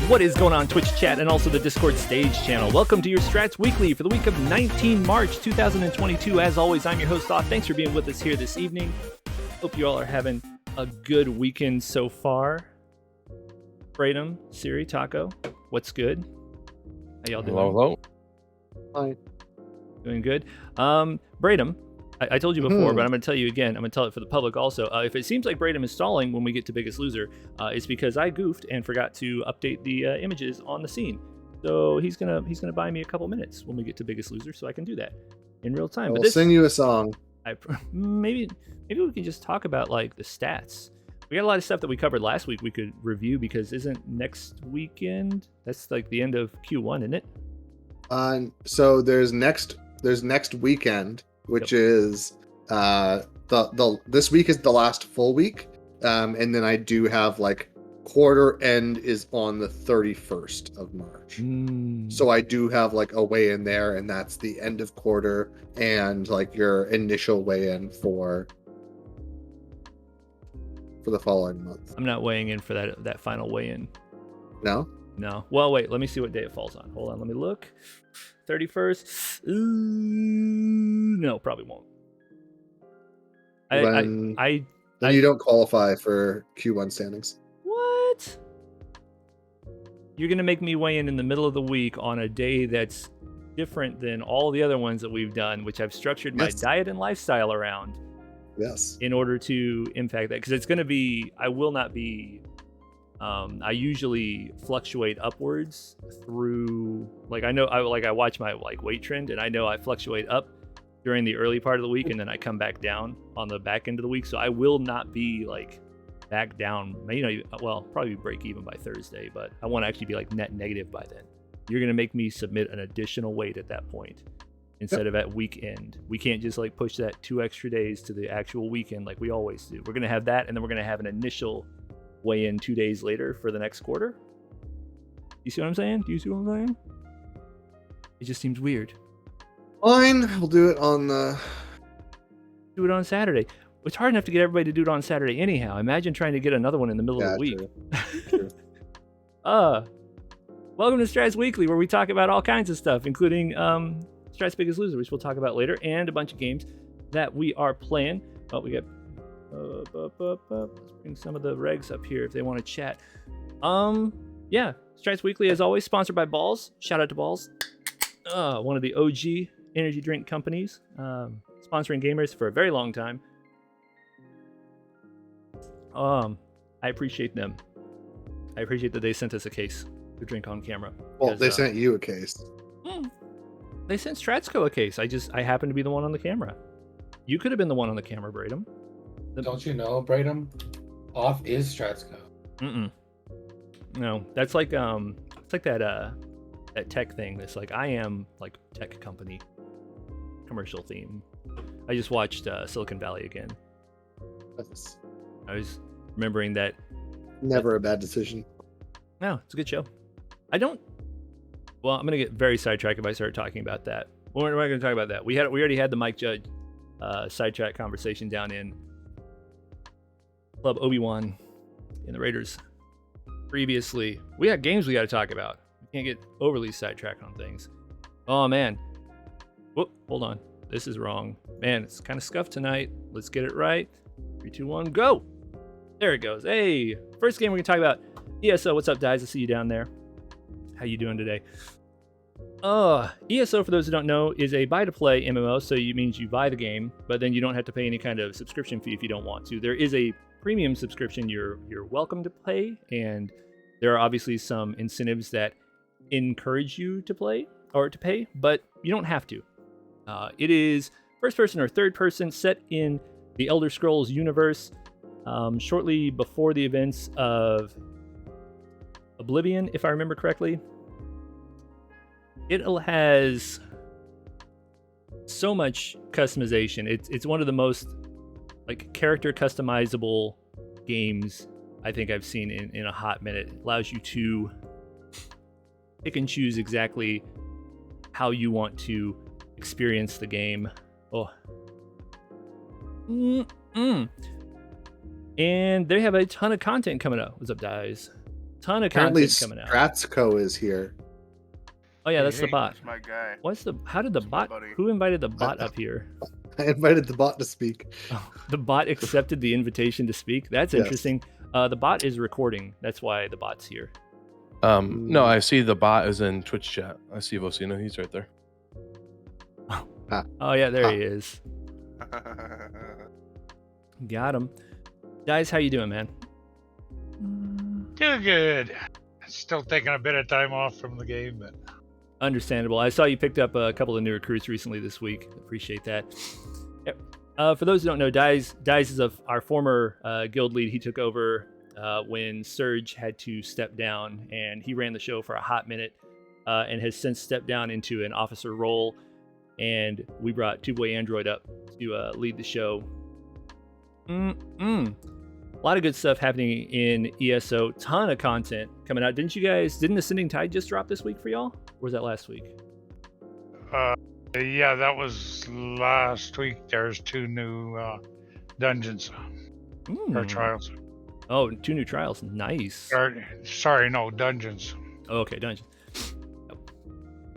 What is going on Twitch chat and also the Discord stage channel? Welcome to your Strats Weekly for the week of 19 March 2022. As always, I'm your host, Auth. Thanks for being with us here this evening. Hope you all are having a good weekend so far. Braden, Siri, Taco, what's good? How y'all doing? Hello. Hi. Doing good. Braden, I told you before, but I'm going to tell you again. I'm going to tell it for the public also. If it seems like Braden is stalling when we get to Biggest Loser, it's because I goofed and forgot to update the images on the scene. So he's gonna buy me a couple minutes when we get to Biggest Loser, so I can do that in real time. We'll sing you a song. Maybe we can just talk about like the stats. We got a lot of stuff that we covered last week we could review because isn't next weekend? That's like the end of Q1, isn't it? So there's next weekend, which is this week is the last full week, and then I do have like quarter end is on the 31st of March. So I do have like a weigh in there, and that's the end of quarter and like your initial weigh in for the following month. I'm not weighing in for that final weigh in. No. Well, wait. Let me see what day it falls on. Hold on. Let me look. 31st. No, probably won't. Then you don't qualify for Q1 standings. What? You're gonna make me weigh in the middle of the week on a day that's different than all the other ones that we've done, which I've structured my diet and lifestyle around. Yes. In order to impact that, because it's gonna be. I will not be. I usually fluctuate upwards through, like I watch my like weight trend, and I know I fluctuate up during the early part of the week, and then I come back down on the back end of the week. So I will not be like back down. Probably break even by Thursday, but I want to actually be like net negative by then. You're gonna make me submit an additional weight at that point instead of at weekend. We can't just like push that 2 extra days to the actual weekend like we always do. We're gonna have that, and then we're gonna have an initial weigh in 2 days later for the next quarter. You see what I'm saying? Do you see what I'm saying? It just seems weird. Fine, we'll do it on Saturday. It's hard enough to get everybody to do it on Saturday anyhow. Imagine trying to get another one in the middle of the week. True. Welcome to Strats Weekly, where we talk about all kinds of stuff, including Strats Biggest Loser, which we'll talk about later, and a bunch of games that we are playing. We got let's bring some of the regs up here if they want to chat. Strats Weekly, as always, sponsored by Bawls. Shout out to Bawls, one of the OG energy drink companies, sponsoring gamers for a very long time. I appreciate them. I appreciate that they sent us a case to drink on camera. Well, they sent you a case. They sent Stratsco a case. I happened to be the one on the camera. You could have been the one on the camera, Braden. Don't you know, Braden? Auth is Stratsco. No, that's like it's like that tech thing. That's like I am like tech company commercial theme. I just watched Silicon Valley again. I was remembering that. Never a bad decision. No, it's a good show. I'm gonna get very sidetracked if I start talking about that. We're not gonna talk about that. We already had the Mike Judge sidetrack conversation down in Club Obi-Wan in the Raiders. Previously, we got games we got to talk about. We can't get overly sidetracked on things. Oh man, whoop! Hold on, this is wrong. Man, it's kind of scuffed tonight. Let's get it right. 3, 2, 1, go! There it goes. Hey, first game we're gonna talk about. ESO, what's up, guys? I see you down there. How you doing today? ESO, for those who don't know, is a buy-to-play MMO, so it means you buy the game, but then you don't have to pay any kind of subscription fee if you don't want to. There is a premium subscription you're welcome to pay, and there are obviously some incentives that encourage you to play or to pay, but you don't have to. It is first person or third person set in the Elder Scrolls universe. shortly before the events of Oblivion, if I remember correctly. It has so much customization. It's one of the most like character customizable games I think I've seen in a hot minute. It allows you to pick and choose exactly how you want to experience the game. Oh. And they have a ton of content coming out. What's up, guys? Ton of Apparently, content coming out. Stratsco is here. Oh yeah, that's the bot. That's my guy. How did the That's my bot? buddy. Who invited the bot up here? I invited the bot to speak. Oh, the bot accepted the invitation to speak. That's Yes. interesting. The bot is recording. That's why the bot's here. No, I see the bot is in Twitch chat. I see Vocino. He's right there. Oh yeah, there he is. Got him. Guys, how you doing, man? Doing good. Still taking a bit of time off from the game, but Understandable. I saw you picked up a couple of new recruits recently this week. Appreciate that. Yep. For those who don't know, Dice is our former guild lead. He took over when Surge had to step down, and he ran the show for a hot minute and has since stepped down into an officer role. And we brought Two Boy Android up to lead the show. A lot of good stuff happening in ESO. Ton of content coming out. Didn't Ascending Tide just drop this week for y'all? Or was that last week? yeah, that was last week. There's 2 new dungeons or trials. Oh, 2 new trials. Nice. Sorry, no, dungeons. Oh, okay, dungeon.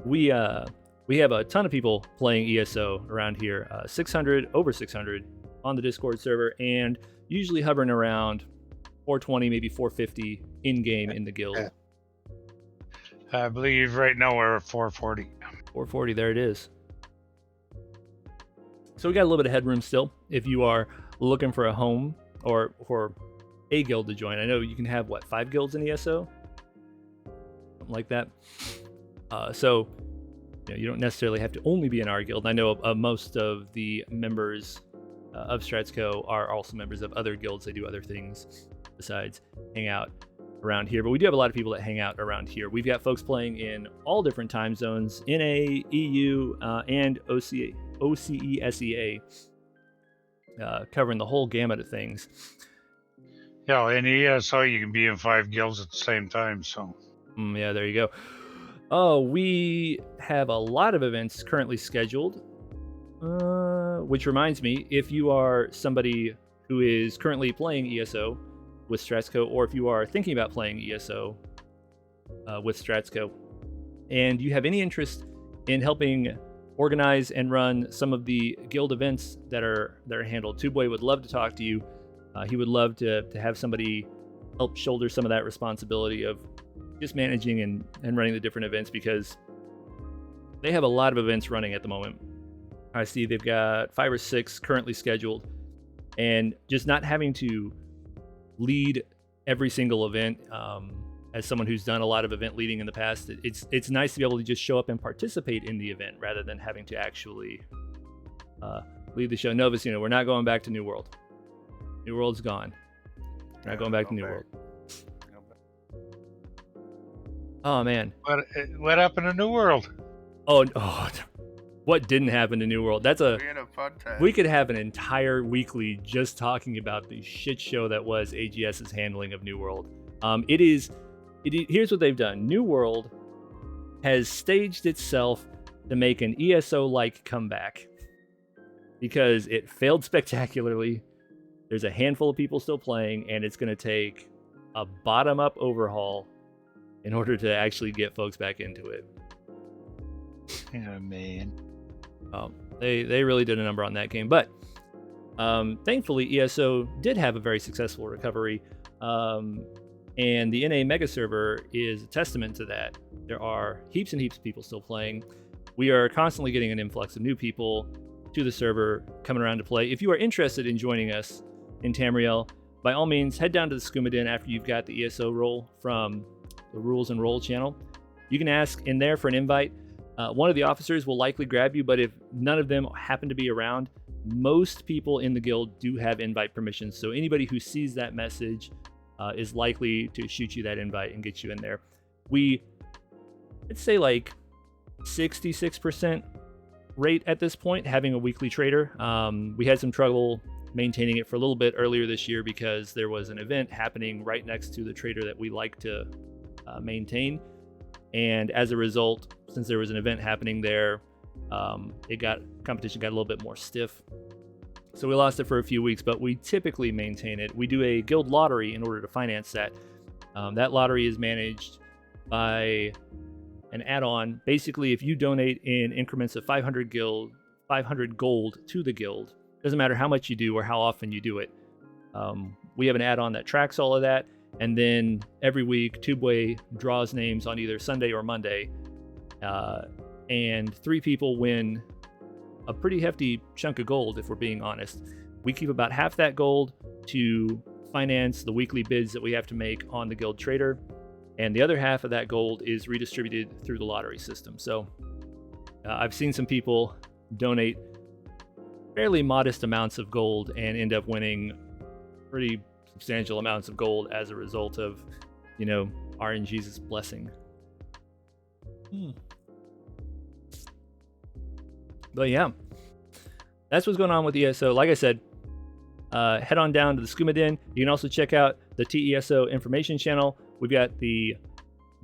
We have a ton of people playing ESO around here. 600, over 600 on the Discord server, and usually hovering around 420, maybe 450 in-game in the guild. I believe right now we're at 440. 440, there it is. So we got a little bit of headroom still. If you are looking for a home or a guild to join, I know you can have, 5 guilds in ESO? Something like that. So you don't necessarily have to only be in our guild. I know most of the members of Stratsco are also members of other guilds. They do other things besides hang out around here, but we do have a lot of people that hang out around here. We've got folks playing in all different time zones, NA, EU, and OCE, SEA, covering the whole gamut of things. Yeah, in ESO you can be in 5 guilds at the same time, so. Yeah, there you go. Oh, we have a lot of events currently scheduled. Which reminds me, if you are somebody who is currently playing ESO with Stratsco, or if you are thinking about playing ESO with Stratsco, and you have any interest in helping organize and run some of the guild events that are handled, Two Boy would love to talk to you. He would love to have somebody help shoulder some of that responsibility of just managing and running the different events, because they have a lot of events running at the moment. I see they've got 5 or 6 currently scheduled, and just not having to lead every single event. As someone who's done a lot of event leading in the past, it's nice to be able to just show up and participate in the event rather than having to actually lead the show. Novus, we're not going back to New World. New World's gone. We're not going back to New World. Oh man. What happened to New World? Oh, what didn't happen to New World? We had a fun time. We could have an entire weekly just talking about the shit show that was AGS's handling of New World. Here's what they've done. New World has staged itself to make an ESO-like comeback because it failed spectacularly. There's a handful of people still playing, and it's going to take a bottom-up overhaul in order to actually get folks back into it. Yeah, man. They really did a number on that game, but thankfully ESO did have a very successful recovery, and the NA mega server is a testament to that. There are heaps and heaps of people still playing. We are constantly getting an influx of new people to the server coming around to play. If you are interested in joining us in Tamriel, by all means head down to the Skooma Den after you've got the ESO role from the Rules and Roll channel. You can ask in there for an invite. One of the officers will likely grab you, but if none of them happen to be around, most people in the guild do have invite permissions, so anybody who sees that message is likely to shoot you that invite and get you in there. I'd say like 66% rate at this point having a weekly trader. We had some trouble maintaining it for a little bit earlier this year because there was an event happening right next to the trader that we like to maintain, and as a result, since there was an event happening there, competition got a little bit more stiff, so we lost it for a few weeks. But we typically maintain it. We do a guild lottery in order to finance that. That lottery is managed by an add-on. Basically, if you donate in increments of 500 gold to the guild, doesn't matter how much you do or how often you do it, we have an add-on that tracks all of that, and then every week Tubeway draws names on either Sunday or Monday, and 3 people win a pretty hefty chunk of gold. If we're being honest, we keep about half that gold to finance the weekly bids that we have to make on the guild trader, and the other half of that gold is redistributed through the lottery system. So I've seen some people donate fairly modest amounts of gold and end up winning pretty substantial amounts of gold as a result of, RNG's blessing. But yeah, that's what's going on with ESO. Like I said, head on down to the Skooma Den. You can also check out the TESO information channel. We've got the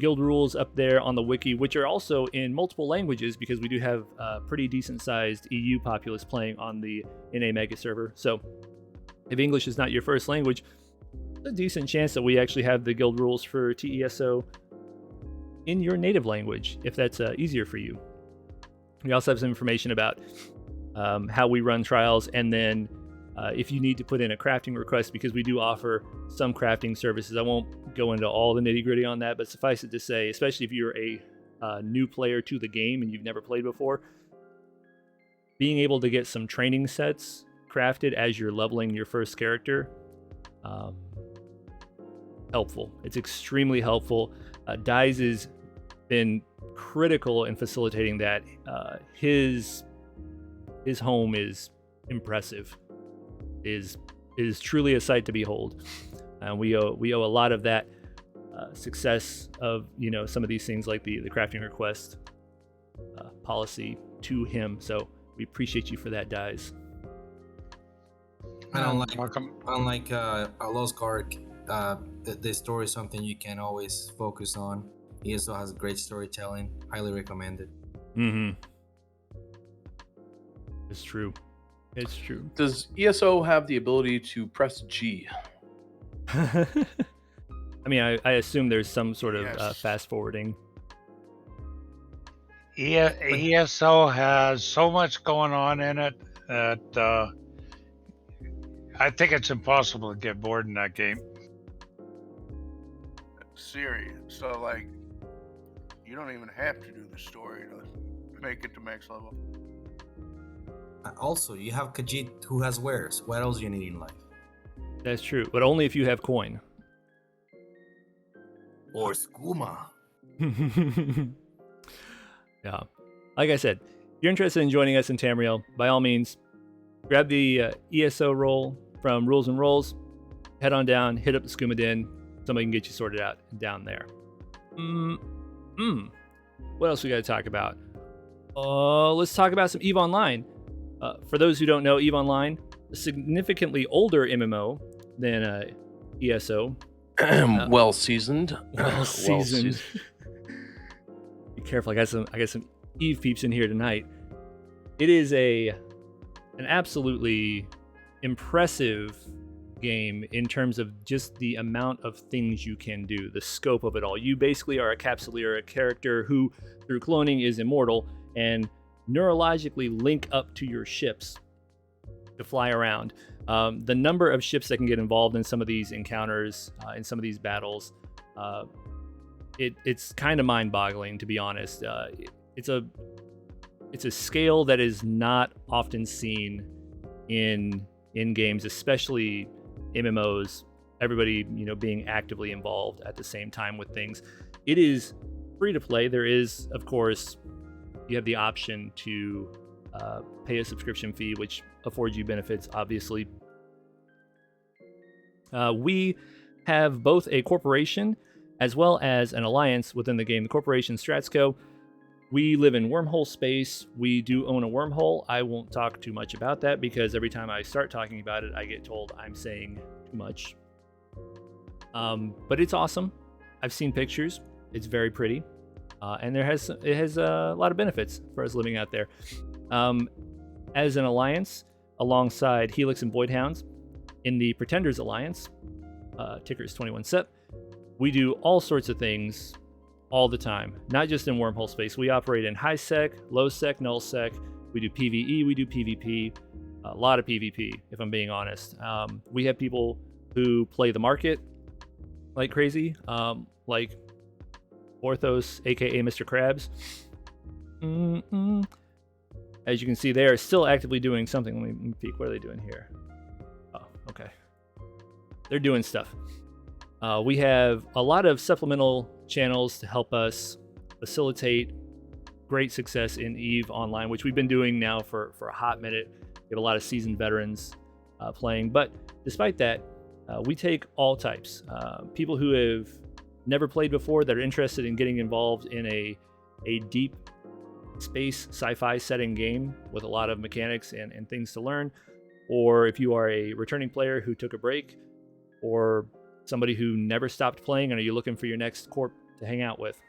guild rules up there on the wiki, which are also in multiple languages because we do have a pretty decent sized EU populace playing on the NA Mega server. So if English is not your first language, there's a decent chance that we actually have the guild rules for TESO in your native language, if that's easier for you. We also have some information about how we run trials, and then if you need to put in a crafting request, because we do offer some crafting services. I won't go into all the nitty gritty on that, but suffice it to say, especially if you're a new player to the game and you've never played before, being able to get some training sets crafted as you're leveling your first character, helpful. It's extremely helpful. Dyes has been critical in facilitating that. His home is impressive. Is truly a sight to behold. We owe a lot of that success of some of these things like the crafting request policy to him. So we appreciate you for that, Dyes. Unlike a Lost Guard, the story is something you can always focus on. He also has great storytelling. Highly recommended. It's true. It's true. Does ESO have the ability to press G? I mean, I assume there's some sort of Yes. fast forwarding. ESO has so much going on in it that I think it's impossible to get bored in that game. Serious. So like, you don't even have to do the story to make it to max level. Also, you have Khajiit who has wares. What else do you need in life? That's true, but only if you have coin. Or skooma. Yeah. Like I said, if you're interested in joining us in Tamriel, by all means, grab the ESO role from Rules and Rolls, head on down, hit up the Skooma Den. Somebody can get you sorted out down there. What else we got to talk about? Let's talk about some EVE Online. For those who don't know, EVE Online, a significantly older MMO than ESO. Well seasoned. Well seasoned. Be careful. I got some EVE peeps in here tonight. It is an absolutely impressive game in terms of just the amount of things you can do, the scope of it all. You basically are a Capsuleer, a character who, through cloning, is immortal and neurologically link up to your ships to fly around. The number of ships that can get involved in some of these encounters, in some of these battles, it's kind of mind-boggling, to be honest. It's a scale that is not often seen in games, especially MMOs. Everybody, being actively involved at the same time with things. It is free to play. There is, of course, you have the option to pay a subscription fee, which affords you benefits, obviously. We have both a corporation as well as an alliance within the game. The corporation Strats. We live in wormhole space. We do own a wormhole. I won't talk too much about that because every time I start talking about it, I get told I'm saying too much. But it's awesome. I've seen pictures. It's very pretty. And it has a lot of benefits for us living out there. As an alliance, alongside Helix and Voidhounds, in the Pretenders Alliance, ticker is 21SEP, we do all sorts of things all the time, not just in wormhole space. We operate in high sec, low sec, null sec. We do PvE, we do PvP, a lot of PvP, if I'm being honest. We have people who play the market like crazy, like Orthos, aka Mr. Krabs. As you can see, they are still actively doing something. Let me peek. What are they doing here? Oh, okay. They're doing stuff. We have a lot of supplemental channels to help us facilitate great success in EVE Online, which we've been doing now for a hot minute. We have a lot of seasoned veterans playing. But despite that, we take all types. People who have never played before that are interested in getting involved in a deep space sci-fi setting game with a lot of mechanics and things to learn. Or if you are a returning player who took a break, or somebody who never stopped playing and are you looking for your next corp to hang out with,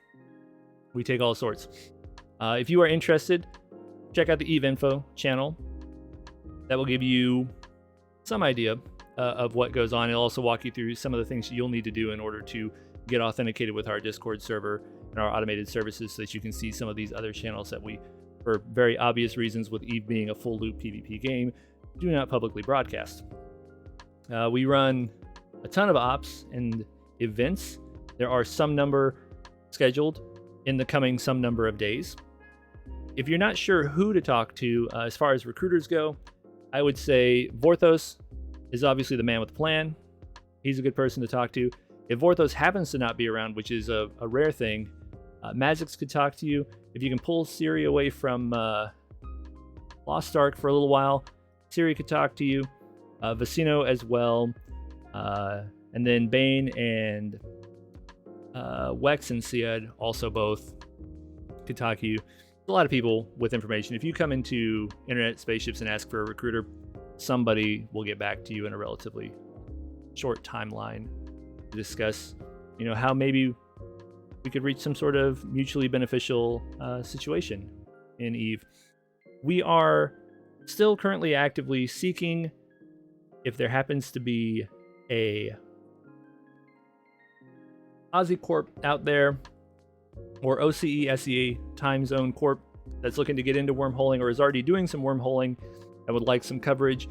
we take all sorts. If you are interested, check out the EVE Info channel. That will give you some idea of what goes on. It'll also walk you through some of the things you'll need to do in order to get authenticated with our Discord server and our automated services so that you can see some of these other channels that we, for very obvious reasons with EVE being a full loop PvP game, do not publicly broadcast. We run a ton of ops and events. There are some number scheduled in the coming some number of days. If you're not sure who to talk to as far as recruiters go, I would say Vorthos is obviously the man with the plan. He's a good person to talk to. If Vorthos happens to not be around, which is a rare thing, Magix could talk to you. If you can pull Siri away from Lost Ark for a little while, Siri could talk to you. Vicino as well. And then Bane and Wex and Siad also both could talk to you. A lot of people with information. If you come into Internet Spaceships and ask for a recruiter, somebody will get back to you in a relatively short timeline to discuss, how maybe we could reach some sort of mutually beneficial situation in EVE. We are still currently actively seeking, if there happens to be a Aussie Corp out there, or OCE SEA time zone corp that's looking to get into wormholing or is already doing some wormholing that would like some coverage,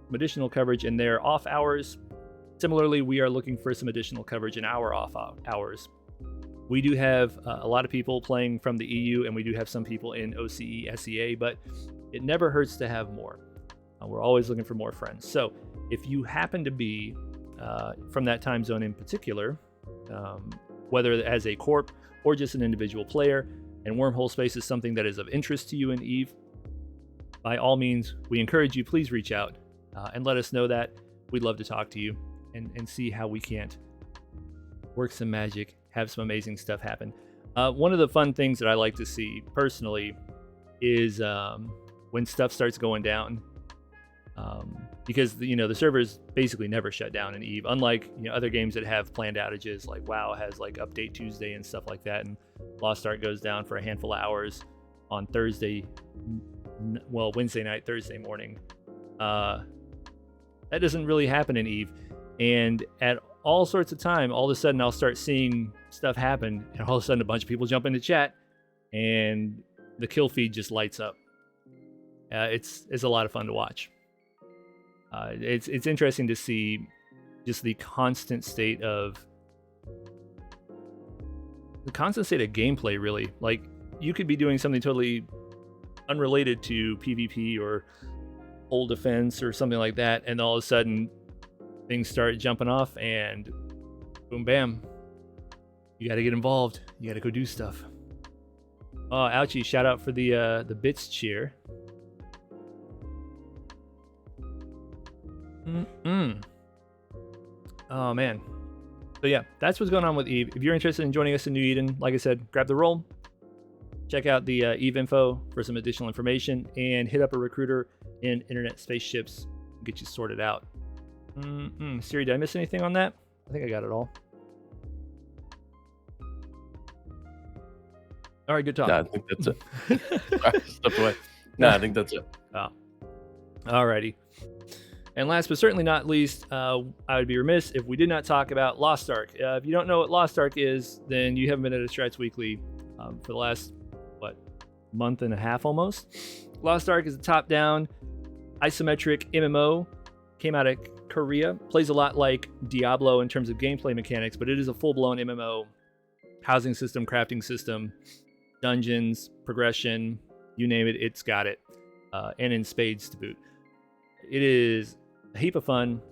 some additional coverage in their off hours. Similarly, we are looking for some additional coverage in our off hours. We do have a lot of people playing from the EU, and we do have some people in OCE SEA, but it never hurts to have more. We're always looking for more friends. So if you happen to be from that time zone in particular, whether as a corp or just an individual player, and wormhole space is something that is of interest to you in EVE, by all means, we encourage you, please reach out and let us know that. We'd love to talk to you and see how we can't work some magic, have some amazing stuff happen. One of the fun things that I like to see personally is when stuff starts going down, because the servers basically never shut down in EVE, unlike other games that have planned outages, like WoW has like Update Tuesday and stuff like that, and Lost Ark goes down for a handful of hours on Wednesday night, Thursday morning. That doesn't really happen in EVE, and at all sorts of time, all of a sudden I'll start seeing stuff happen, and all of a sudden a bunch of people jump into chat, and the kill feed just lights up. It's a lot of fun to watch. It's interesting to see just the constant state of gameplay, really. Like, you could be doing something totally unrelated to PvP or old defense or something like that, and all of a sudden things start jumping off, and boom bam, you got to get involved, you got to go do stuff. Oh, ouchie, shout out for the bits cheer. Mm-mm. Oh man. So yeah, that's what's going on with Eve. If you're interested in joining us in New Eden, like I said, grab the roll. Check out the Eve info for some additional information, and hit up a recruiter in Internet Spaceships and get you sorted out. Siri, did I miss anything on that? I think I got it all. All right, good talk. No, I think that's it. Sorry, stepped away. No, I think that's it. Oh. Alrighty. And last but certainly not least, I would be remiss if we did not talk about Lost Ark. If you don't know what Lost Ark is, then you haven't been at a Strats Weekly for the last, month and a half almost. Lost Ark is a top-down, isometric MMO. Came out of Korea. Plays a lot like Diablo in terms of gameplay mechanics, but it is a full-blown MMO. Housing system, crafting system, dungeons, progression, you name it, it's got it. And in spades to boot. It is a heap of fun.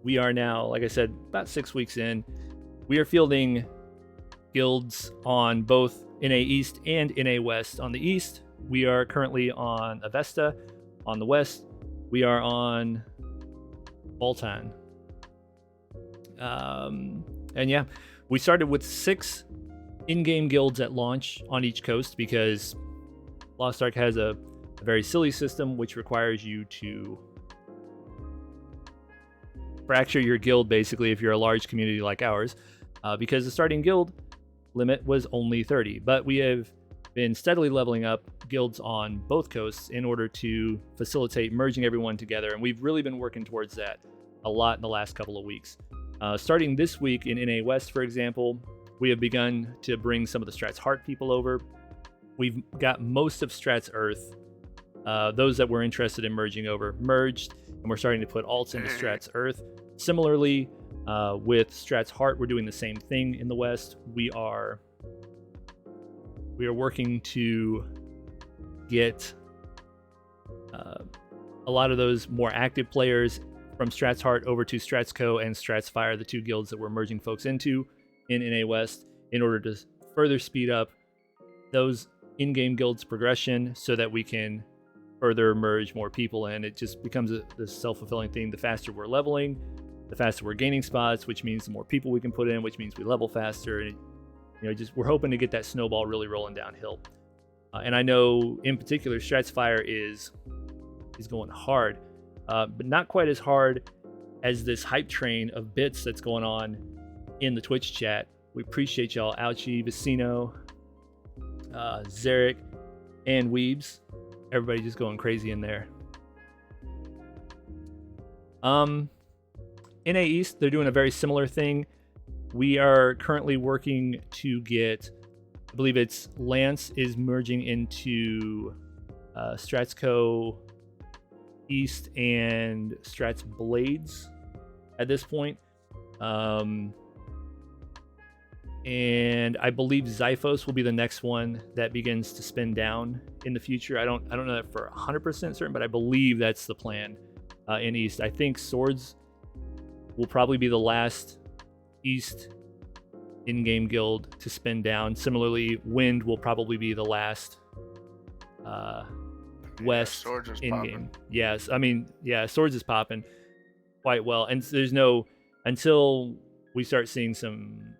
We are now, like I said, about 6 weeks in. We are fielding guilds on both NA East and NA West. On the East, we are currently on Avesta. On the West, we are on Baltan. And yeah, we started with 6 in-game guilds at launch on each coast because Lost Ark has a very silly system which requires you to fracture your guild basically if you're a large community like ours, because the starting guild limit was only 30. But we have been steadily leveling up guilds on both coasts in order to facilitate merging everyone together, and we've really been working towards that a lot in the last couple of weeks. Starting this week in NA West, for example, we have begun to bring some of the Strats Heart people over. We've got most of Strats Earth, those that we're interested in merging over, merged, and we're starting to put alts into Strats Earth. Similarly, with Strats Heart, we're doing the same thing in the West. We are working to get a lot of those more active players from Strats Heart over to Strats Co and Strats Fire, the 2 guilds that we're merging folks into in NA West, in order to further speed up those in-game guilds progression so that we can further merge more people in. It just becomes this self-fulfilling thing. The faster we're leveling, the faster we're gaining spots, which means the more people we can put in, which means we level faster. And we're hoping to get that snowball really rolling downhill. And I know in particular, Strats Fire is going hard, but not quite as hard as this hype train of bits that's going on in the Twitch chat. We appreciate y'all, Ouchie, Vicino, Zarek, and Weebs. Everybody just going crazy in there. NA East, they're doing a very similar thing. We are currently working to get, I believe it's Lance is merging into Strats Co East and Strats Blades at this point. And I believe Zyphos will be the next one that begins to spin down in the future. I don't know that for 100% certain, but I believe that's the plan in East. I think Swords will probably be the last East in-game guild to spin down. Similarly, Wind will probably be the last West in-game. Yes, I mean, yeah, Swords is popping quite well, and there's no, until we start seeing some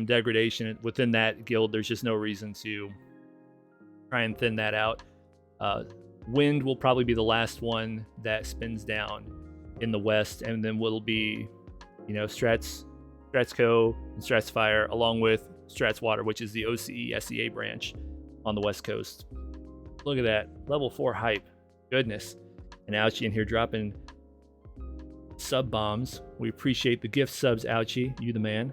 degradation within that guild, there's just no reason to try and thin that out. Wind will probably be the last one that spins down in the West, and then will be, Strats Co and Strats Fire, along with Strats Water, which is the OCE SEA branch on the West Coast. Look at that, level 4 hype, goodness. And Ouchie in here dropping sub bombs. We appreciate the gift subs, Ouchie, you the man.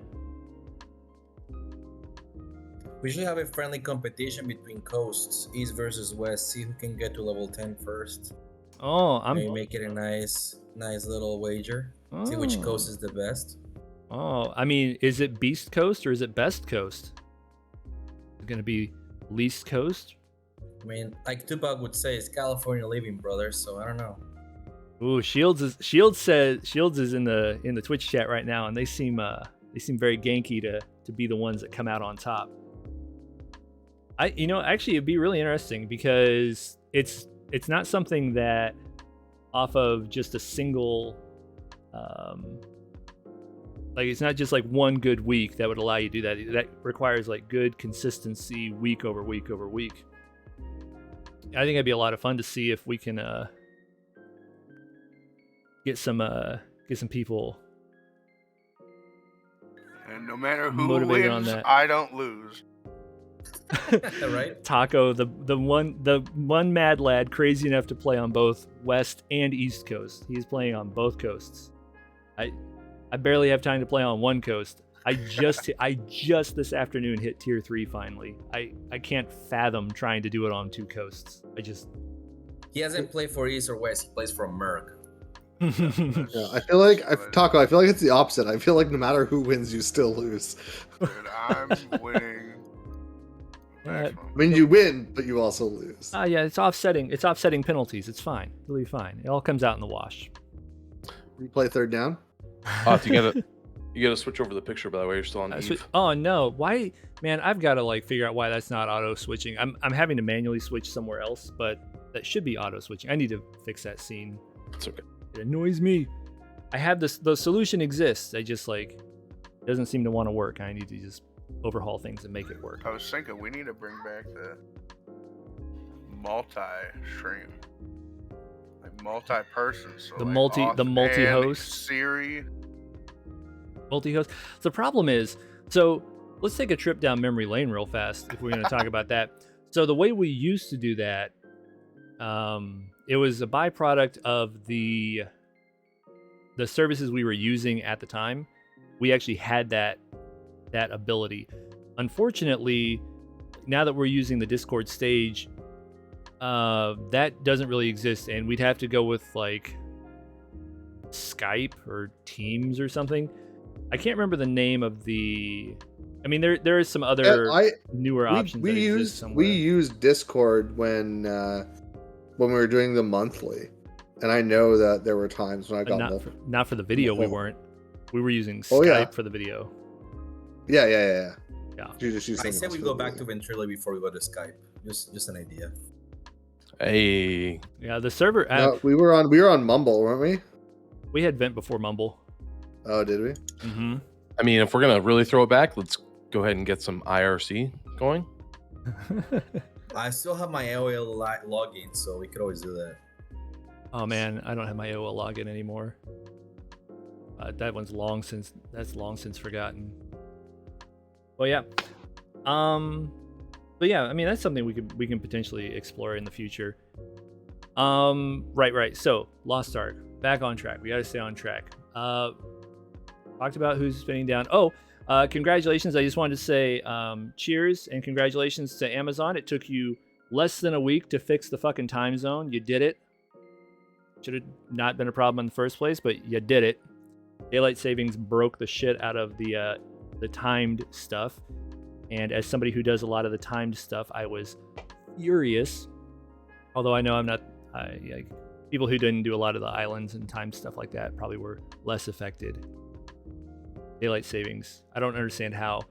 We should have a friendly competition between coasts, East versus West. See who can get to level 10 first. Oh, Maybe make it a nice little wager. Oh. See which coast is the best. Oh, I mean, is it Beast Coast or is it Best Coast? Is it gonna be Least Coast? I mean, like Tupac would say, it's California living, brother. So I don't know. Ooh, Shields is in the Twitch chat right now, and they seem very ganky to be the ones that come out on top. Actually, it'd be really interesting because it's not something that off of just a single, like it's not just like one good week that would allow you to do that. That requires like good consistency week over week over week. I think it'd be a lot of fun to see if we can get some people And no matter who motivated on wins, that. I don't lose. Right? Taco, the one mad lad crazy enough to play on both West and East Coast. He's playing on both coasts. I barely have time to play on one coast. I just this afternoon hit tier 3 finally. I can't fathom trying to do it on 2 coasts. He hasn't played for East or West. He plays for Merc. Yeah, I feel like Taco. I feel like it's the opposite. I feel like no matter who wins, you still lose. Dude, I'm winning. I mean, you win, but you also lose. Yeah, it's offsetting penalties. It's fine. It'll be fine. It all comes out in the wash. You play third down. You gotta switch over the picture, by the way. You're still on Eve. Oh no! Why, man? I've got to like figure out why that's not auto switching. I'm having to manually switch somewhere else, but that should be auto switching. I need to fix that scene. It's okay. It annoys me. I have this. The solution exists. I just like it doesn't seem to want to work. I need to just overhaul things and make it work. I was thinking we need to bring back the multi-stream, like multi-person. So The like multi- Auth the multi-host? and Siri. Multi-host. The problem is, so let's take a trip down memory lane real fast if we're going to talk about that. So the way we used to do that, it was a byproduct of the services we were using at the time. We actually had that ability. Unfortunately, now that we're using the Discord stage, that doesn't really exist, and we'd have to go with like Skype or Teams or something. I can't remember the name of the. I mean, there is some other newer options. We used Discord when we were doing the monthly, and I know that there were times when I got not for the video. We weren't. We were using Skype Oh, yeah. for the video. Yeah. Yeah. I said we go back to Ventrilo before we go to Skype. Just an idea. Hey, Yeah, the server. No, we were on Mumble, weren't we? We had Vent before Mumble. Oh, did we? Mm-hmm. I mean, if we're gonna really throw it back, let's go ahead and get some IRC going. I still have my AOL login, so we could always do that. Oh man, I don't have my AOL login anymore. That's long since forgotten. Well, yeah. But yeah, I mean that's something we can potentially explore in the future. Right. So Lost Ark, back on track. We got to stay on track. Talked about who's spinning down. Congratulations! I just wanted to say cheers and congratulations to Amazon. It took you less than a week to fix the fucking time zone. You did it. Should have not been a problem in the first place, but you did it. Daylight savings broke the shit out of the timed stuff, and as somebody who does a lot of the timed stuff, I was furious. Although I know I'm not. People who didn't do a lot of the islands and timed stuff like that probably were less affected. Daylight savings. I don't understand how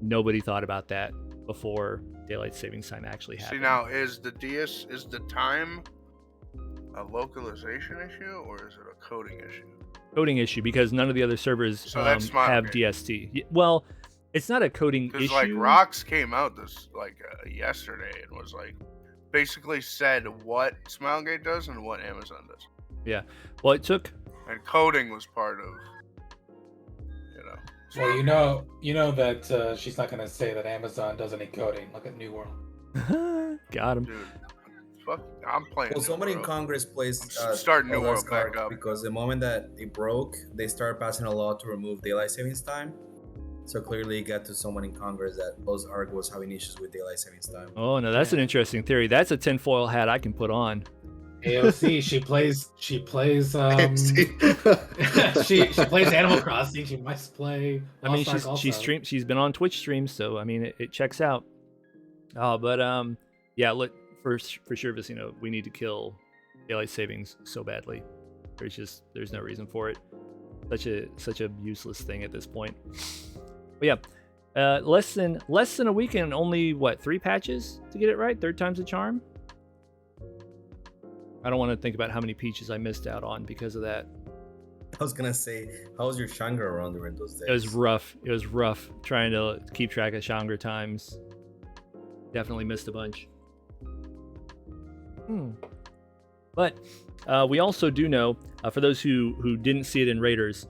nobody thought about that before daylight savings time actually happened. See, now is the time a localization issue or is it a coding issue? Coding issue because none of the other servers that's smart, have okay. DST. Well, it's not a coding issue. Because like Rox came out this yesterday and was like basically said what Smilegate does and what Amazon does. Yeah. Well, it took. And coding was part of. Well, you know that she's not gonna say that Amazon does any coding. Look at New World. Got him. Dude, fuck, I'm playing. Well, New somebody in World. Congress plays Start New Lost World Ark back up. because the moment that it broke, they started passing a law to remove daylight savings time. So clearly, it got to someone in Congress that Lost Ark was having issues with daylight savings time. Oh no, that's an interesting theory. That's a tinfoil hat I can put on. AOC, she plays she plays Animal Crossing. She must play. I mean, Lost Ark also. she's been on Twitch streams, so I mean, it checks out. Oh, but yeah, look for sure, Vicino, we need to kill daylight savings so badly. There's no reason for it. Such a useless thing at this point. But yeah, less than a week and only 3 patches to get it right. 3rd time's a charm. I don't want to think about how many peaches I missed out on because of that. I was gonna say, how was your Shangri run during those days? It was rough. It was rough trying to keep track of Shangri times. Definitely missed a bunch. But we also do know, for those who didn't see it in Raiders,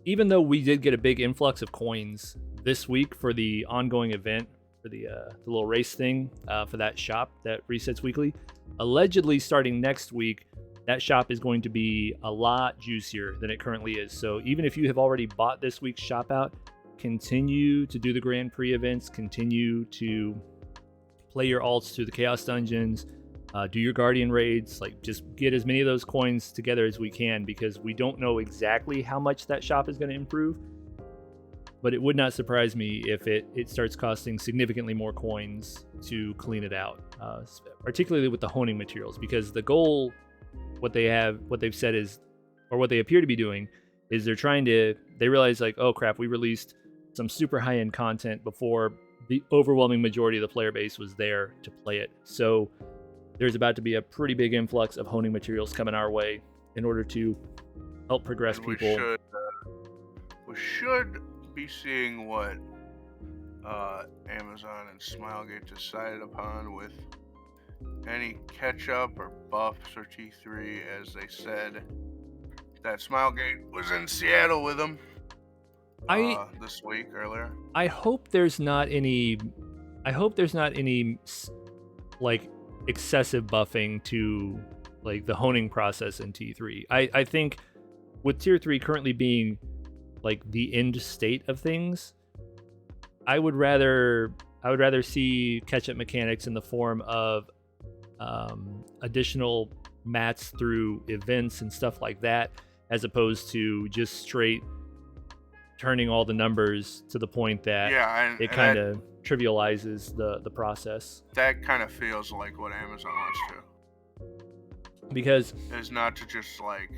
even though we did get a big influx of coins this week for the ongoing event, for the little race thing, for that shop that resets weekly, allegedly starting next week, that shop is going to be a lot juicier than it currently is. So even if you have already bought this week's shop out, continue to do the Grand Prix events, continue to play your alts through the Chaos Dungeons, do your Guardian raids, like just get as many of those coins together as we can, because we don't know exactly how much that shop is going to improve, but it would not surprise me if it starts costing significantly more coins to clean it out, particularly with the honing materials, because the goal, what they've said is, or what they appear to be doing, is they realize like, oh crap, we released some super high-end content before the overwhelming majority of the player base was there to play it. So there's about to be a pretty big influx of honing materials coming our way in order to help progress people. We should be seeing what Amazon and Smilegate decided upon with any catch-up or buffs or T3, as they said that Smilegate was in Seattle with them this week earlier. I hope there's not any like excessive buffing to like the honing process in T3. I think with Tier 3 currently being like the end state of things, I would rather see catch-up mechanics in the form of additional mats through events and stuff like that, as opposed to just straight turning all the numbers to the point that it kind of trivializes the process. That kind of feels like what Amazon wants to. Because is not to just like,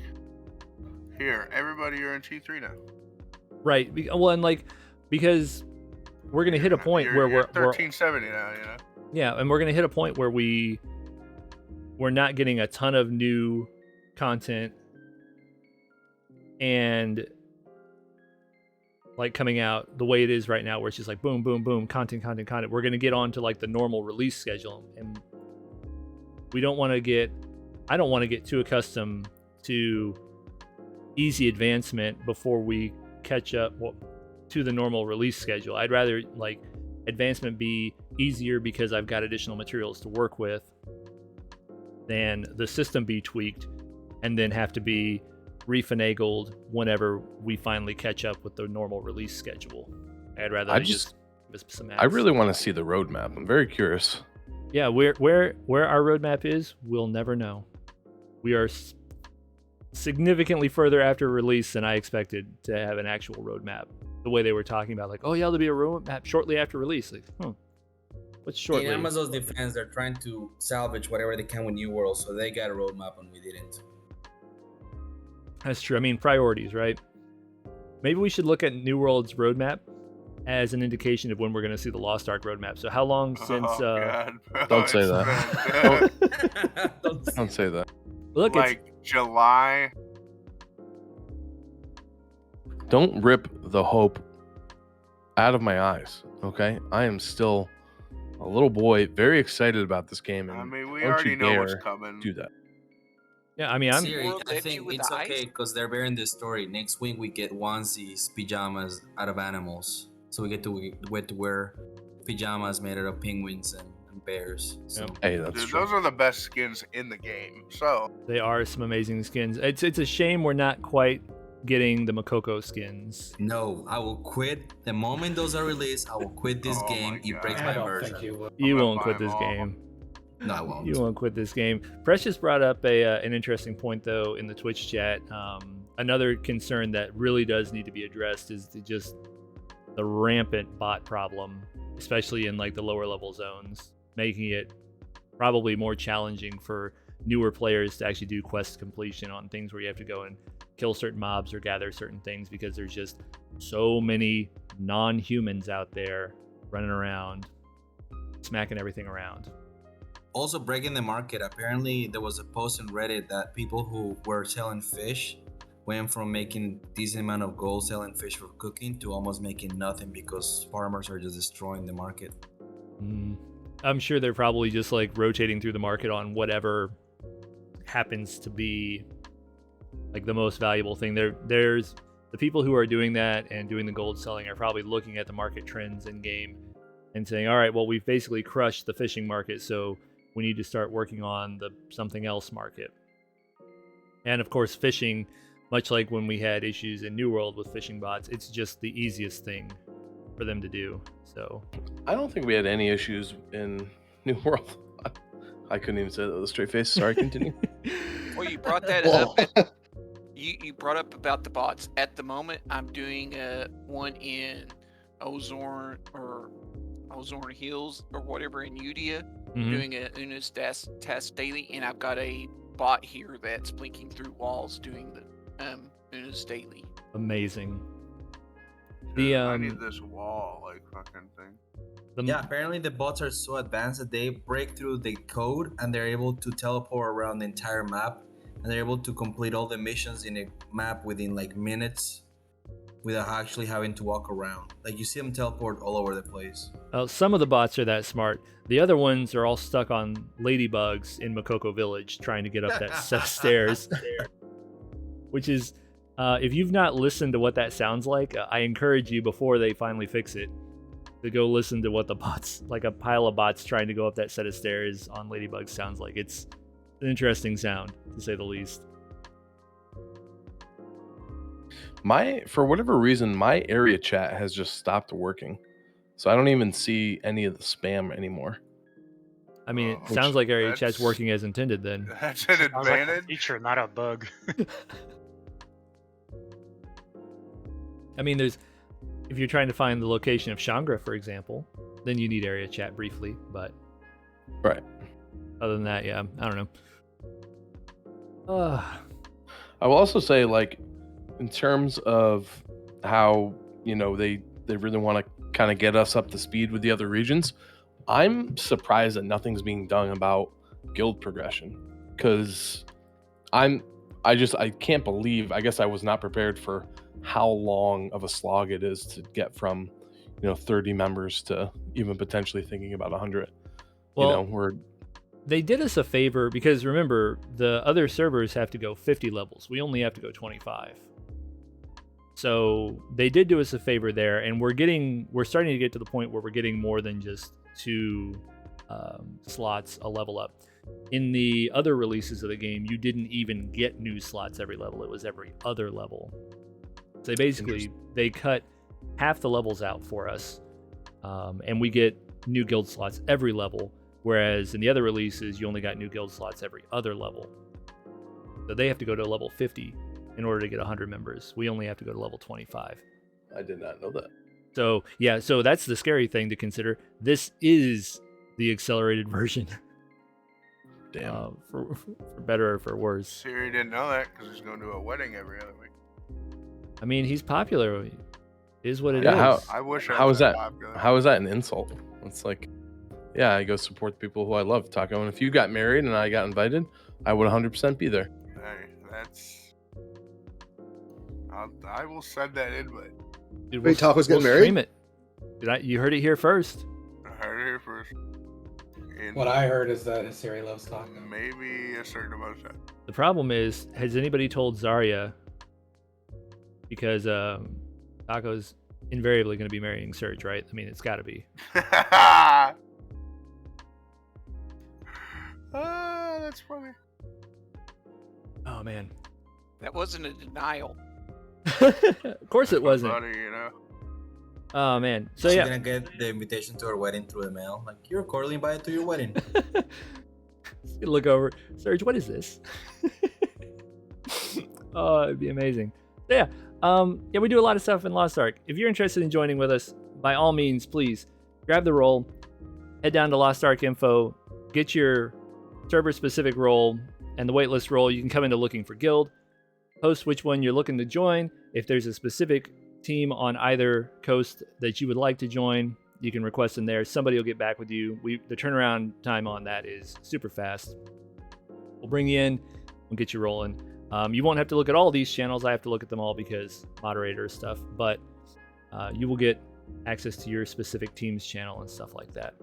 here, everybody, you're in T3 now. Right. Well, and like, because we're gonna hit a point where we're 1370 now, you know. Yeah, and we're gonna hit a point where we're not getting a ton of new content and like coming out the way it is right now, where it's just like boom, boom, boom, content. We're gonna get on to like the normal release schedule, and I don't want to get too accustomed to easy advancement before we catch up to the normal release schedule. I'd rather like advancement be easier because I've got additional materials to work with than the system be tweaked and then have to be refinagled whenever we finally catch up with the normal release schedule. I'd rather just give us some ads. I really want to see the roadmap. I'm very curious. Yeah, where our roadmap is, we'll never know. We are significantly further after release than I expected to have an actual roadmap. The way they were talking about, like, oh yeah, there'll be a roadmap shortly after release. Like, what's shortly? In Amazon's defense, they're trying to salvage whatever they can with New World, so they got a roadmap and we didn't. That's true. I mean, priorities, right? Maybe we should look at New World's roadmap as an indication of when we're going to see the Lost Ark roadmap. So how long since... God, don't say that. Don't say that. Look, like July. Don't rip the hope out of my eyes, okay? I am still a little boy, very excited about this game. And I mean, we already know what's coming. Do that. Yeah, I mean, Siri, I think it's okay because they're bearing this story. Next week we get onesies, pajamas out of animals, so we get to wear pajamas made out of penguins and bears. So. Hey, that's true. Those are the best skins in the game. So they are some amazing skins. It's a shame we're not quite getting the Makoko skins. No, I will quit the moment those are released. I will quit this game. It breaks my heart. You won't quit this game. No, I won't. You won't quit this game. Precious brought up an interesting point though in the Twitch chat. Another concern that really does need to be addressed is just the rampant bot problem, especially in like the lower level zones, making it probably more challenging for newer players to actually do quest completion on things where you have to go and kill certain mobs or gather certain things, because there's just so many non-humans out there running around smacking everything around. Also breaking the market. Apparently, there was a post on Reddit that people who were selling fish went from making decent amount of gold selling fish for cooking to almost making nothing because farmers are just destroying the market. I'm sure they're probably just like rotating through the market on whatever happens to be like the most valuable thing. There's the people who are doing that and doing the gold selling are probably looking at the market trends in game and saying, all right, well, we've basically crushed the fishing market, so we need to start working on the something else market. And of course, fishing, much like when we had issues in New World with fishing bots, it's just the easiest thing for them to do. So I don't think we had any issues in New World. I couldn't even say that with a straight face. Sorry, continue. Well, you brought that up. You brought up about the bots. At the moment, I'm doing one in Ozorn Hills or whatever in Udia. Doing a Una's task daily, and I've got a bot here that's blinking through walls doing the Una's daily. Amazing. I need this wall like fucking thing. Yeah, apparently the bots are so advanced that they break through the code and they're able to teleport around the entire map, and they're able to complete all the missions in a map within like minutes without actually having to walk around. Like you see them teleport all over the place. Some of the bots are that smart. The other ones are all stuck on ladybugs in Makoko Village trying to get up that set of stairs. Which is, if you've not listened to what that sounds like, I encourage you before they finally fix it to go listen to what the bots, like a pile of bots trying to go up that set of stairs on ladybugs sounds like. It's an interesting sound, to say the least. For whatever reason, my area chat has just stopped working. So I don't even see any of the spam anymore. I mean, it sounds like area chat's working as intended then. That's an Sounds like a advantage. feature, not a bug. I mean, if you're trying to find the location of Shangra, for example, then you need area chat briefly, but Right. other than that, yeah, I don't know. I will also say, like, in terms of how, they really want to kind of get us up to speed with the other regions, I'm surprised that nothing's being done about guild progression, because I can't believe, I guess I was not prepared for how long of a slog it is to get from 30 members to even potentially thinking about 100. Well, they did us a favor because remember, the other servers have to go 50 levels. We only have to go 25. So they did do us a favor there, and we're starting to get to the point where we're getting more than just 2 slots a level up. In the other releases of the game, you didn't even get new slots every level. It was every other level. So they cut half the levels out for us, and we get new guild slots every level, whereas in the other releases, you only got new guild slots every other level. So they have to go to level 50 in order to get 100 members. We only have to go to level 25. I did not know that. So, yeah, so that's the scary thing to consider. This is the accelerated version. Damn. For better or for worse. Siri didn't know that because he's going to a wedding every other week. I mean, he's popular. It is what it Yeah, is. I wish I How was is that? popular. How is that an insult? It's like, yeah, I go support the people who I love, Taco. And if you got married and I got invited, I would 100% be there. Hey, I will send that invite. Dude, Wait, Taco's getting married? Stream it. You heard it here first. I heard it here first. And What I heard is that Siri loves Taco. maybe a certain amount of time. The problem is, has anybody told Zarya? Because Taco's invariably going to be marrying Serge, right? I mean, it's got to be. That's funny. Oh, man. That wasn't a denial. Of course it wasn't. Funny, Oh, man. So, She's yeah. gonna get the invitation to her wedding through the mail. Like, you're cordially invited to your wedding. Look over. Serge, what is this? Oh, it'd be amazing. So, yeah. We do a lot of stuff in Lost Ark. If you're interested in joining with us, by all means, please grab the role, head down to Lost Ark info, get your server-specific role and the waitlist role. You can come into looking for guild, post which one you're looking to join. If there's a specific team on either coast that you would like to join, You can request them there. Somebody will get back with you. The turnaround time on that is super fast. We'll bring you in. We'll get you rolling. You won't have to look at all these channels. I have to look at them all because moderator stuff. But you will get access to your specific team's channel and stuff like that.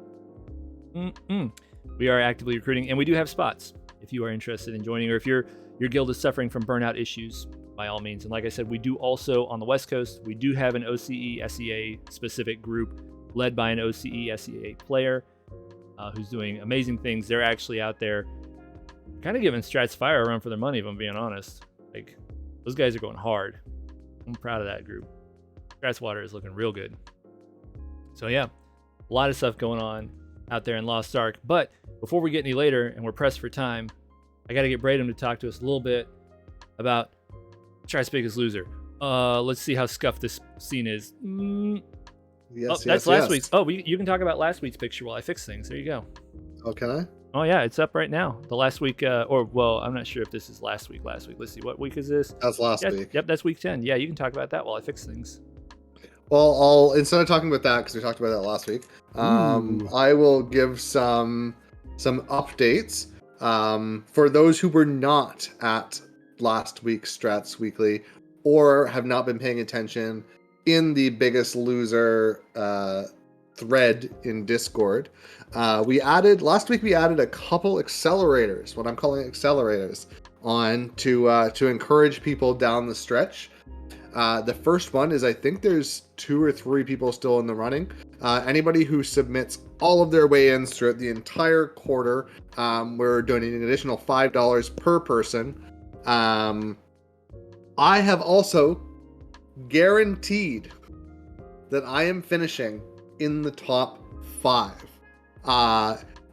We are actively recruiting, and we do have spots if you are interested in joining, or if your guild is suffering from burnout issues, by all means. And like I said, we do also on the West Coast, we do have an OCE SEA specific group led by an OCE SEA player who's doing amazing things. They're actually out there kind of giving Strats Fire a run for their money, if I'm being honest. Like, those guys are going hard. I'm proud of that group. Strats Water is looking real good. So yeah, a lot of stuff going on out there in Lost Ark. But before we get any later, and we're pressed for time, I got to get Braden to talk to us a little bit about Strats' Biggest Loser. Let's see how scuffed this scene is. That's last week's. Oh, you can talk about last week's picture while I fix things. There you go. Oh, can I? Oh yeah, it's up right now. The last week, I'm not sure if this is last week. Let's see, what week is this? That's last week. Yep, that's week 10. Yeah, you can talk about that while I fix things. Well, I'll instead of talking about that, because we talked about that last week, I will give some updates for those who were not at last week's Strats Weekly or have not been paying attention in the Biggest Loser thread in Discord. Last week we added a couple accelerators, what I'm calling accelerators, on to encourage people down the stretch. The first one is, I think there's 2 or 3 people still in the running. Anybody who submits all of their weigh-ins throughout the entire quarter, we're donating an additional $5 per person. I have also guaranteed that I am finishing in the top 5.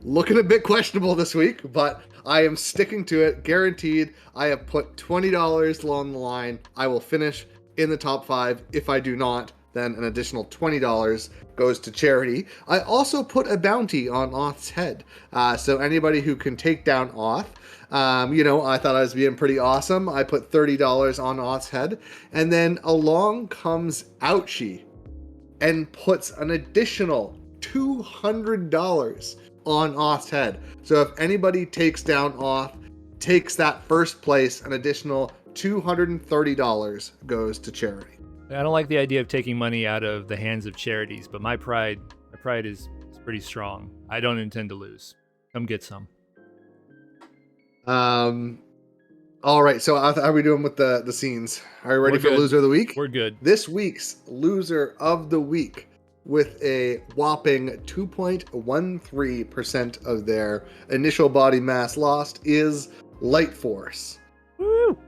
Looking a bit questionable this week, but I am sticking to it. Guaranteed. I have put $20 along the line. I will finish in the top 5. If I do not, then an additional $20 goes to charity. I also put a bounty on Auth's head. So anybody who can take down Auth, I thought I was being pretty awesome. I put $30 on Auth's head. And then along comes Ouchie and puts an additional $200 on Auth's head. So if anybody takes down Auth, takes that first place, an additional $230 goes to charity. I don't like the idea of taking money out of the hands of charities, but my pride is pretty strong. I don't intend to lose. Come get some. All right, so how are we doing with the scenes? Are you ready for Loser of the Week? We're good. This week's Loser of the Week, with a whopping 2.13% of their initial body mass lost, is Light Force. Woo!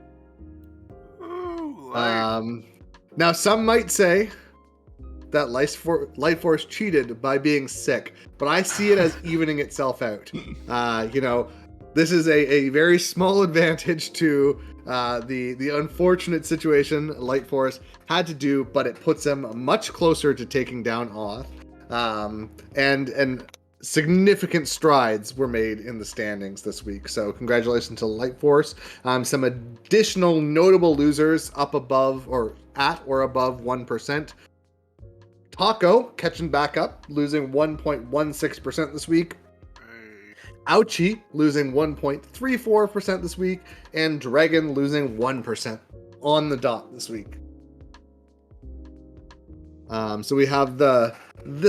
Now, some might say that Light Force cheated by being sick, but I see it as evening itself out. This is a very small advantage to the unfortunate situation Light Force had to do, but it puts them much closer to taking down Auth. And significant strides were made in the standings this week. So congratulations to Light Force. Some additional notable losers up above or at or above 1%. Taco catching back up, losing 1.16% this week. Ouchie losing 1.34% this week, and Dragon losing 1% on the dot this week. So we have the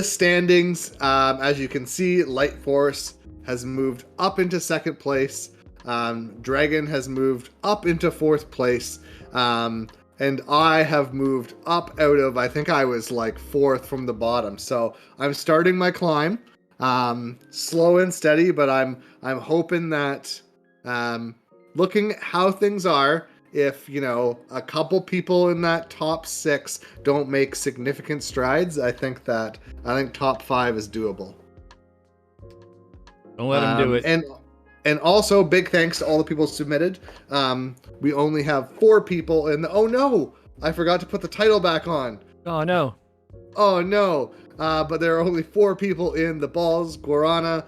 standings. As you can see, Light Force has moved up into second place. Dragon has moved up into fourth place. And I have moved up out of, I think I was like fourth from the bottom. So I'm starting my climb. Slow and steady, but I'm hoping that looking at how things are, if a couple people in that top 6 don't make significant strides, I think top 5 is doable. Don't let them do it. And also big thanks to all the people who submitted. We only have 4 people in the, oh no, I forgot to put the title back on. Oh no. But there are only 4 people in the Bawls, Guarana,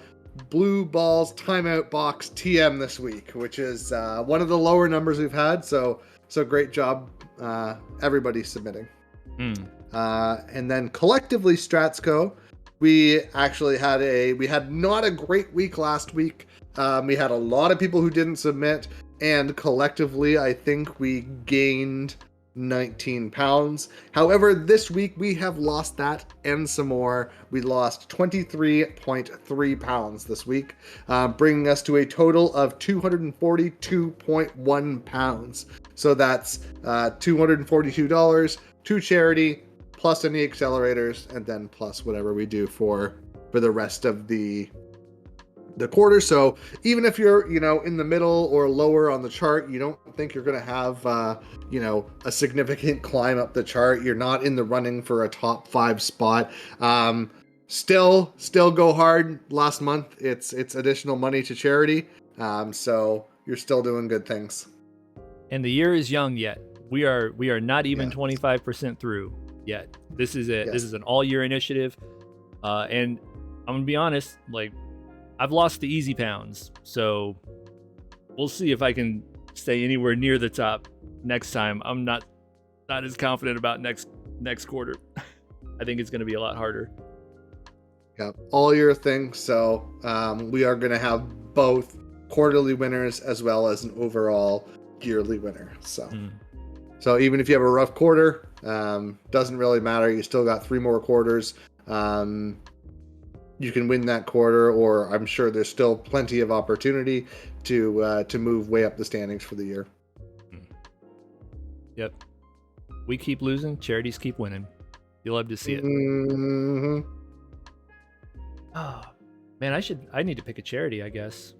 Blue Balls Timeout Box TM this week, which is one of the lower numbers we've had. So great job, everybody submitting. And then collectively, Stratsco, we actually had not a great week last week. We had a lot of people who didn't submit, and collectively, I think we gained 19 pounds. However, this week we have lost that and some more. We lost 23.3 pounds this week, bringing us to a total of 242.1 pounds. So that's $242 to charity, plus any accelerators, and then plus whatever we do for the rest of the quarter. So even if you're, in the middle or lower on the chart, you don't think you're going to have, a significant climb up the chart. You're not in the running for a top 5 spot. Still go hard. Last month, it's additional money to charity. So you're still doing good things. And the year is young yet. We are not even 25% through yet. This is it. Yes. This is an all year initiative. And I'm gonna be honest, like, I've lost the easy pounds, so we'll see if I can stay anywhere near the top next time. I'm not as confident about next quarter. I think it's going to be a lot harder. Yeah, all year thing. So we are going to have both quarterly winners as well as an overall yearly winner. So even if you have a rough quarter, doesn't really matter. You still got 3 more quarters. You can win that quarter, or I'm sure there's still plenty of opportunity to move way up the standings for the year. Yep. We keep losing, charities keep winning. You'll love to see it. Mm-hmm. Oh, man, I need to pick a charity, I guess.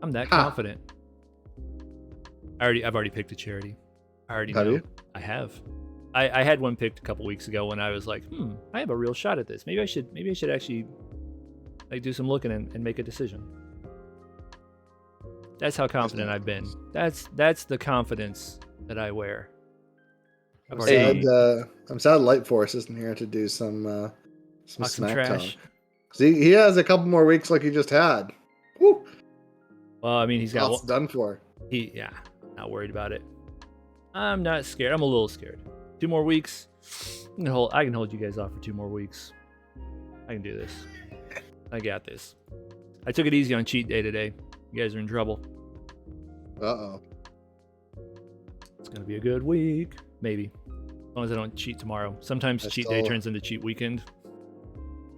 I'm that confident. I've already picked a charity. I already know. Have you? I have. I had one picked a couple weeks ago when I was like, I have a real shot at this. Maybe I should actually do some looking and make a decision. That's how confident I've been. That's the confidence that I wear. I'm sad Light Force isn't here to do some smack trash. talk. See, he has a couple more weeks like he just had. Woo! Well, I mean, he's got Lots done for. Not worried about it. I'm not scared. I'm a little scared. 2 more weeks. I can hold you guys off for 2 more weeks. I can do this. I got this. I took it easy on cheat day today. You guys are in trouble. Uh-oh. It's going to be a good week. Maybe. As long as I don't cheat tomorrow. Sometimes cheat day turns into cheat weekend.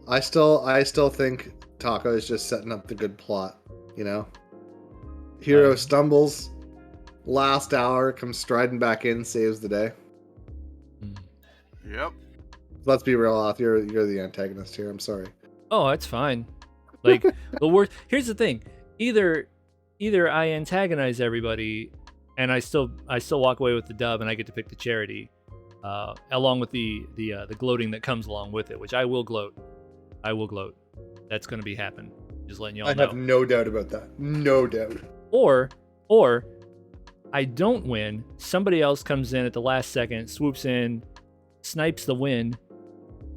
I still think Taco is just setting up the good plot, Hero stumbles. Last hour, comes striding back in, saves the day. Yep. Let's be real, Auth. You're the antagonist here. I'm sorry. Oh, that's fine. Like, the worst. Here's the thing. Either I antagonize everybody, and I still walk away with the dub, and I get to pick the charity, along with the gloating that comes along with it, which I will gloat. That's going to be happen. Just letting y'all know. I have no doubt about that. No doubt. Or I don't win. Somebody else comes in at the last second, swoops in, snipes the win.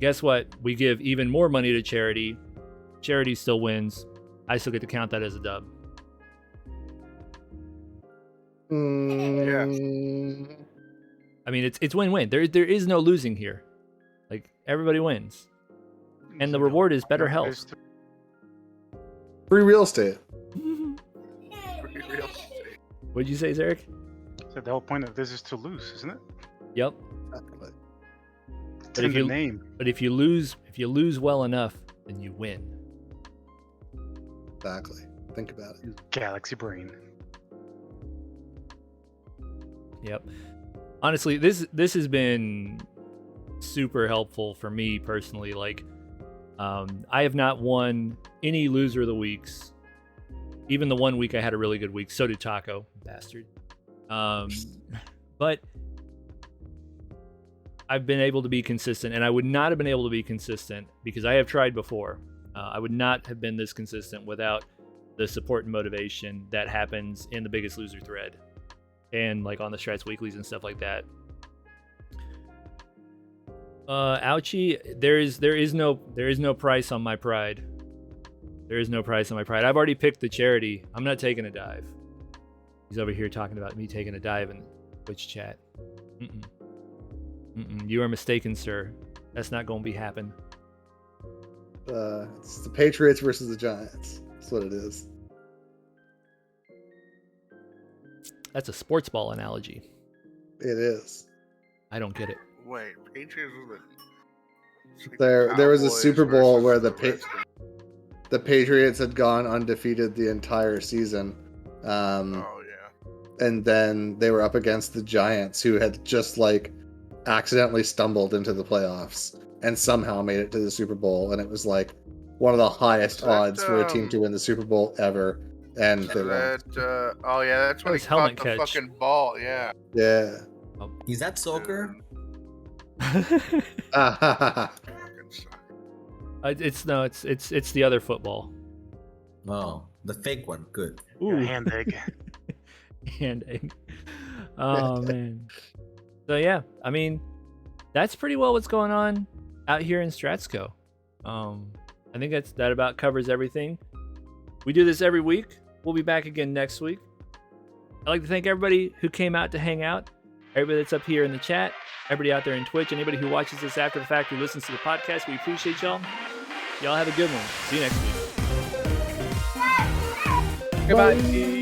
Guess what? We give even more money to charity. Charity still wins. I still get to count that as a dub. Yeah. I mean, it's win-win. There is no losing here. Like, everybody wins. And the reward is better health. Free real estate. What'd you say, Zarek? So the whole point of this is to lose, isn't it? Yep. It's in the name. But if you lose well enough, then you win. Exactly. Think about it. Galaxy brain. Yep. Honestly, this has been super helpful for me personally. Like, I have not won any loser of the weeks. Even the one week I had a really good week. So did Taco, bastard. But I've been able to be consistent, and I would not have been able to be consistent because I have tried before. I would not have been this consistent without the support and motivation that happens in the Biggest Loser thread and like on the Strats weeklies and stuff like that. Ouchie, there is no price on my pride. There is no price on my pride. I've already picked the charity. I'm not taking a dive. He's over here talking about me taking a dive in Twitch chat. You are mistaken, sir. That's not going to be happen. It's the Patriots versus the Giants. That's what it is. That's a sports ball analogy. It is. I don't get it. Wait, Patriots was There was a Cowboys Super Bowl versus where the the Patriots had gone undefeated the entire season. Oh yeah. And then they were up against the Giants, who had just like accidentally stumbled into the playoffs and somehow made it to the Super Bowl. And it was like one of the highest odds for a team to win the Super Bowl ever. And they won. Oh yeah, that's when That was he caught helmet the catch. fucking ball. Yeah. Yeah. Is that soccer? It's the other football. Oh, the fake one. Good. Ooh. Hand egg. Hand egg. Oh man. So yeah, I mean, that's pretty well what's going on out here in Stratsco. I think that about covers everything. We do this every week. We'll be back again next week. I'd like to thank everybody who came out to hang out, everybody that's up here in the chat, everybody out there in Twitch, anybody who watches this after the fact who listens to the podcast. We appreciate y'all. Y'all have a good one. See you next week. Goodbye.